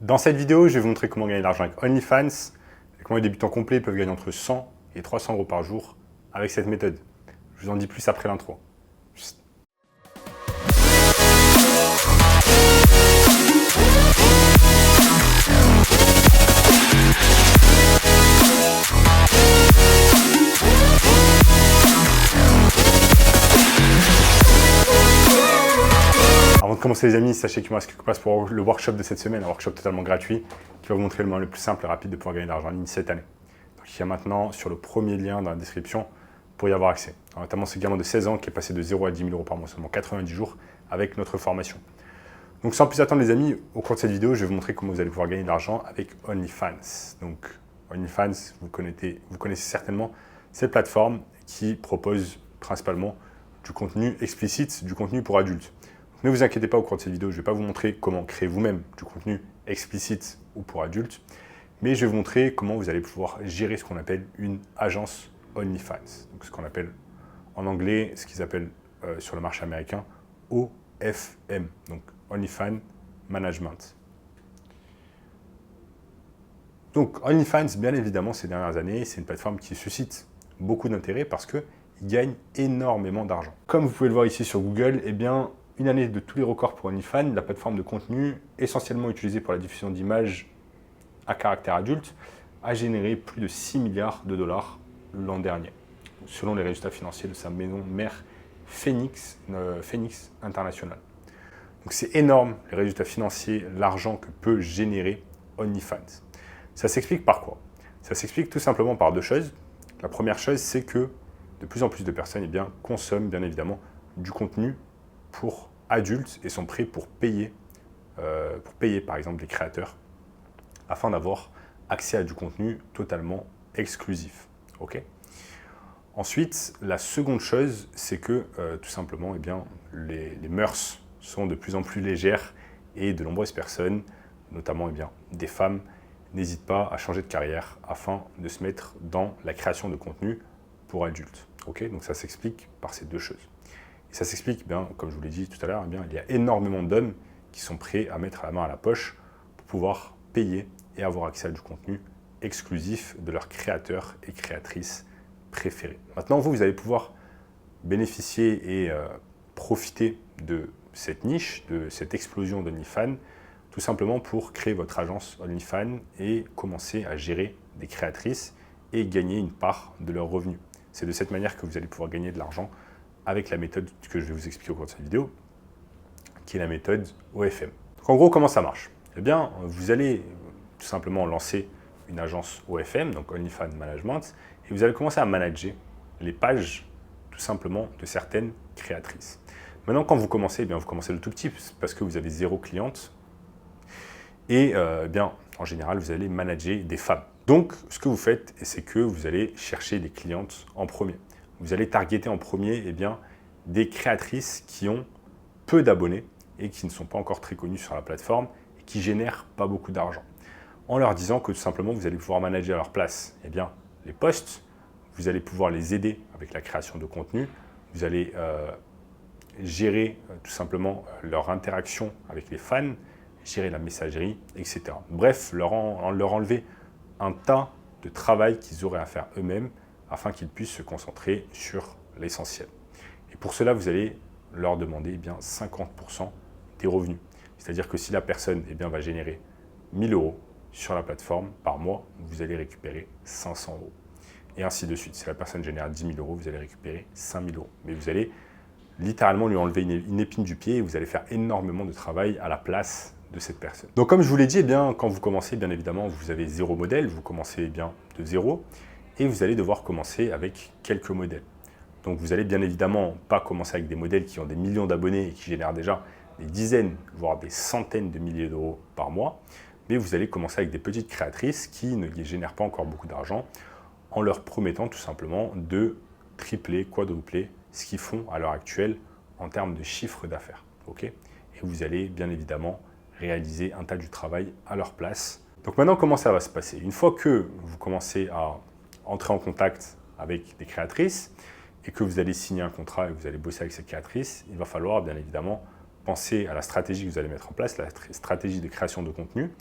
Dans cette vidéo, je vais vous montrer comment gagner de l'argent avec OnlyFans et comment les débutants complets peuvent gagner entre 100 et 300 euros par jour avec cette méthode. Je vous en dis plus après l'intro. Avant de commencer les amis, sachez qu'il me reste quelques places pour le workshop de cette semaine, un workshop totalement gratuit qui va vous montrer le moyen le plus simple et rapide de pouvoir gagner de l'argent en ligne cette année. Donc il y a maintenant sur le premier lien dans la description pour y avoir accès. Alors, notamment ce gamin de 16 ans qui est passé de 0 à 10 000 euros par mois seulement 90 jours avec notre formation. Donc sans plus attendre les amis, au cours de cette vidéo, je vais vous montrer comment vous allez pouvoir gagner de l'argent avec OnlyFans. Donc OnlyFans, vous connaissez certainement cette plateforme qui propose principalement du contenu explicite, du contenu pour adultes. Ne vous inquiétez pas, au cours de cette vidéo, je ne vais pas vous montrer comment créer vous-même du contenu explicite ou pour adultes, mais je vais vous montrer comment vous allez pouvoir gérer ce qu'on appelle une agence OnlyFans. Donc ce qu'on appelle en anglais, ce qu'ils appellent sur le marché américain OFM, donc OnlyFans Management. Donc OnlyFans, bien évidemment, ces dernières années, c'est une plateforme qui suscite beaucoup d'intérêt parce qu'ils gagnent énormément d'argent. Comme vous pouvez le voir ici sur Google, eh bien, une année de tous les records pour OnlyFans, la plateforme de contenu essentiellement utilisée pour la diffusion d'images à caractère adulte, a généré plus de 6 milliards de dollars l'an dernier, selon les résultats financiers de sa maison mère Phoenix International. Donc c'est énorme les résultats financiers, l'argent que peut générer OnlyFans. Ça s'explique par quoi? Ça s'explique tout simplement par deux choses. La première chose, c'est que de plus en plus de personnes consomment bien évidemment du contenu pour adultes et sont prêts pour payer par exemple les créateurs afin d'avoir accès à du contenu totalement exclusif. Okay. Ensuite, la seconde chose, c'est que tout simplement les mœurs sont de plus en plus légères et de nombreuses personnes, notamment des femmes, n'hésitent pas à changer de carrière afin de se mettre dans la création de contenu pour adultes. Okay. Donc ça s'explique par ces deux choses. Et ça s'explique, comme je vous l'ai dit tout à l'heure, il y a énormément d'hommes qui sont prêts à mettre la main à la poche pour pouvoir payer et avoir accès à du contenu exclusif de leurs créateurs et créatrices préférés. Maintenant, vous allez pouvoir bénéficier et profiter de cette niche, de cette explosion d'OnlyFans, tout simplement pour créer votre agence OnlyFans et commencer à gérer des créatrices et gagner une part de leurs revenus. C'est de cette manière que vous allez pouvoir gagner de l'argent avec la méthode que je vais vous expliquer au cours de cette vidéo, qui est la méthode OFM. Donc en gros, comment ça marche? Eh bien, vous allez tout simplement lancer une agence OFM, donc OnlyFans Management, et vous allez commencer à manager les pages, tout simplement, de certaines créatrices. Maintenant, quand vous commencez, vous commencez le tout petit, parce que vous avez 0 cliente, et en général, vous allez manager des femmes. Donc, ce que vous faites, c'est que vous allez chercher des clientes en premier. Vous allez targeter en premier des créatrices qui ont peu d'abonnés et qui ne sont pas encore très connues sur la plateforme et qui ne génèrent pas beaucoup d'argent. En leur disant que tout simplement, vous allez pouvoir manager à leur place les posts, vous allez pouvoir les aider avec la création de contenu, vous allez gérer tout simplement leur interaction avec les fans, gérer la messagerie, etc. Bref, leur enlever un tas de travail qu'ils auraient à faire eux-mêmes afin qu'ils puissent se concentrer sur l'essentiel. Et pour cela, vous allez leur demander 50% des revenus. C'est-à-dire que si la personne va générer 1 000 euros sur la plateforme par mois, vous allez récupérer 500 euros. Et ainsi de suite. Si la personne génère 10 000 euros, vous allez récupérer 5 000 euros. Mais vous allez littéralement lui enlever une épine du pied et vous allez faire énormément de travail à la place de cette personne. Donc comme je vous l'ai dit, quand vous commencez, bien évidemment, vous avez 0 modèle, vous commencez de 0 et vous allez devoir commencer avec quelques modèles. Donc vous allez bien évidemment pas commencer avec des modèles qui ont des millions d'abonnés et qui génèrent déjà des dizaines, voire des centaines de milliers d'euros par mois, mais vous allez commencer avec des petites créatrices qui ne génèrent pas encore beaucoup d'argent en leur promettant tout simplement de tripler, quadrupler ce qu'ils font à l'heure actuelle en termes de chiffre d'affaires. Okay. Et vous allez bien évidemment réaliser un tas du travail à leur place. Donc maintenant, comment ça va se passer? Une fois que vous commencez à entrer en contact avec des créatrices et que vous allez signer un contrat et que vous allez bosser avec ces créatrices, il va falloir bien évidemment penser à la stratégie que vous allez mettre en place, la stratégie de création de contenu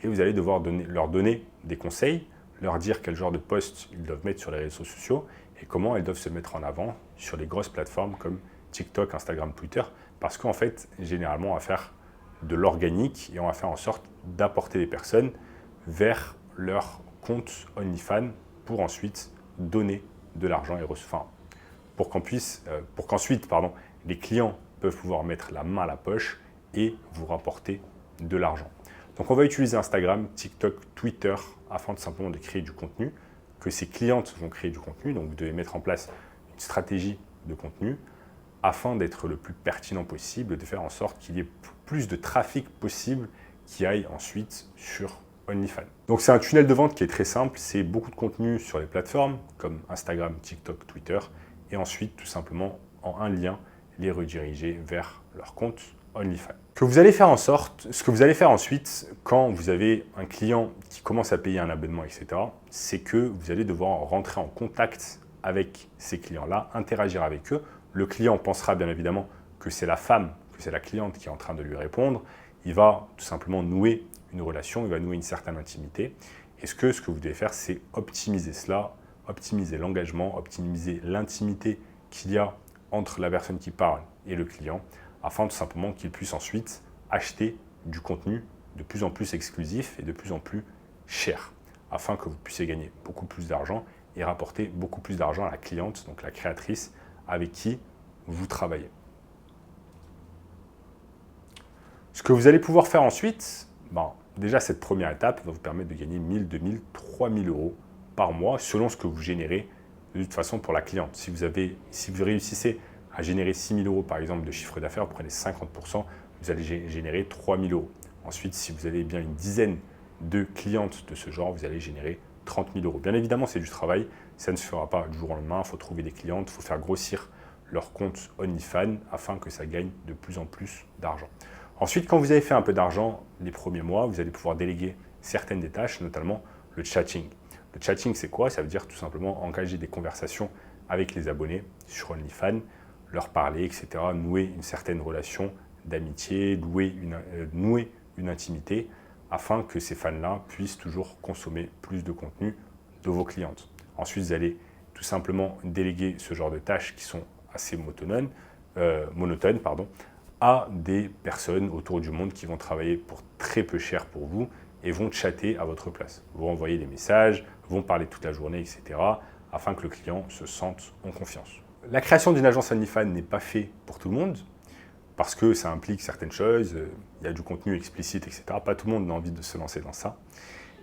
et vous allez devoir leur donner des conseils, leur dire quel genre de posts ils doivent mettre sur les réseaux sociaux et comment elles doivent se mettre en avant sur les grosses plateformes comme TikTok, Instagram, Twitter, parce qu'en fait, généralement, on va faire de l'organique et on va faire en sorte d'apporter des personnes vers leur compte OnlyFans pour ensuite donner de l'argent et pour qu'ensuite, les clients peuvent pouvoir mettre la main à la poche et vous rapporter de l'argent. Donc on va utiliser Instagram, TikTok, Twitter afin de simplement de créer du contenu, que ces clientes vont créer du contenu. Donc vous devez mettre en place une stratégie de contenu afin d'être le plus pertinent possible, de faire en sorte qu'il y ait plus de trafic possible qui aille ensuite sur OnlyFans. Donc c'est un tunnel de vente qui est très simple, c'est beaucoup de contenu sur les plateformes comme Instagram, TikTok, Twitter, et ensuite tout simplement en un lien les rediriger vers leur compte OnlyFans. Ce que vous allez faire ensuite quand vous avez un client qui commence à payer un abonnement, etc., c'est que vous allez devoir rentrer en contact avec ces clients-là, interagir avec eux. Le client pensera bien évidemment que c'est la femme, que c'est la cliente qui est en train de lui répondre. Il va tout simplement nouer une relation, il va nouer une certaine intimité. Et ce que vous devez faire, c'est optimiser cela, optimiser l'engagement, optimiser l'intimité qu'il y a entre la personne qui parle et le client, afin tout simplement qu'il puisse ensuite acheter du contenu de plus en plus exclusif et de plus en plus cher, afin que vous puissiez gagner beaucoup plus d'argent et rapporter beaucoup plus d'argent à la cliente, donc la créatrice avec qui vous travaillez. Ce que vous allez pouvoir faire ensuite, déjà cette première étape va vous permettre de gagner 1000, 2000, 3000 euros par mois selon ce que vous générez de toute façon pour la cliente. Si vous réussissez à générer 6 000 euros par exemple de chiffre d'affaires, vous prenez 50%, vous allez générer 3 000 euros. Ensuite, si vous avez bien une dizaine de clientes de ce genre, vous allez générer 30 000 euros. Bien évidemment, c'est du travail, ça ne se fera pas du jour au lendemain, il faut trouver des clientes, il faut faire grossir leur compte OnlyFans afin que ça gagne de plus en plus d'argent. Ensuite, quand vous avez fait un peu d'argent les premiers mois, vous allez pouvoir déléguer certaines des tâches, notamment le chatting. Le chatting, c'est quoi? Ça veut dire tout simplement engager des conversations avec les abonnés sur OnlyFans, leur parler, etc., nouer une certaine relation d'amitié, nouer une intimité, afin que ces fans-là puissent toujours consommer plus de contenu de vos clientes. Ensuite, vous allez tout simplement déléguer ce genre de tâches qui sont assez monotones, à des personnes autour du monde qui vont travailler pour très peu cher pour vous et vont chatter à votre place. Vont envoyer des messages, vont parler toute la journée, etc., afin que le client se sente en confiance. La création d'une agence OnlyFans n'est pas fait pour tout le monde, parce que ça implique certaines choses, il y a du contenu explicite, etc. Pas tout le monde a envie de se lancer dans ça.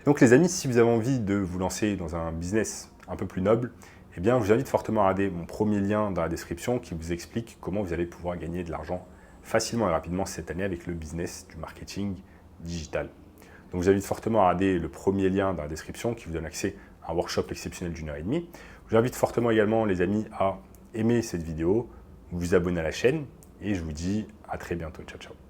Donc les amis, si vous avez envie de vous lancer dans un business un peu plus noble, eh bien, je vous invite fortement à regarder mon premier lien dans la description qui vous explique comment vous allez pouvoir gagner de l'argent facilement et rapidement cette année avec le business du marketing digital. Donc, je vous invite fortement à regarder le premier lien dans la description qui vous donne accès à un workshop exceptionnel d'1h30. Je vous invite fortement également, les amis, à aimer cette vidéo, vous abonner à la chaîne et je vous dis à très bientôt. Ciao, ciao.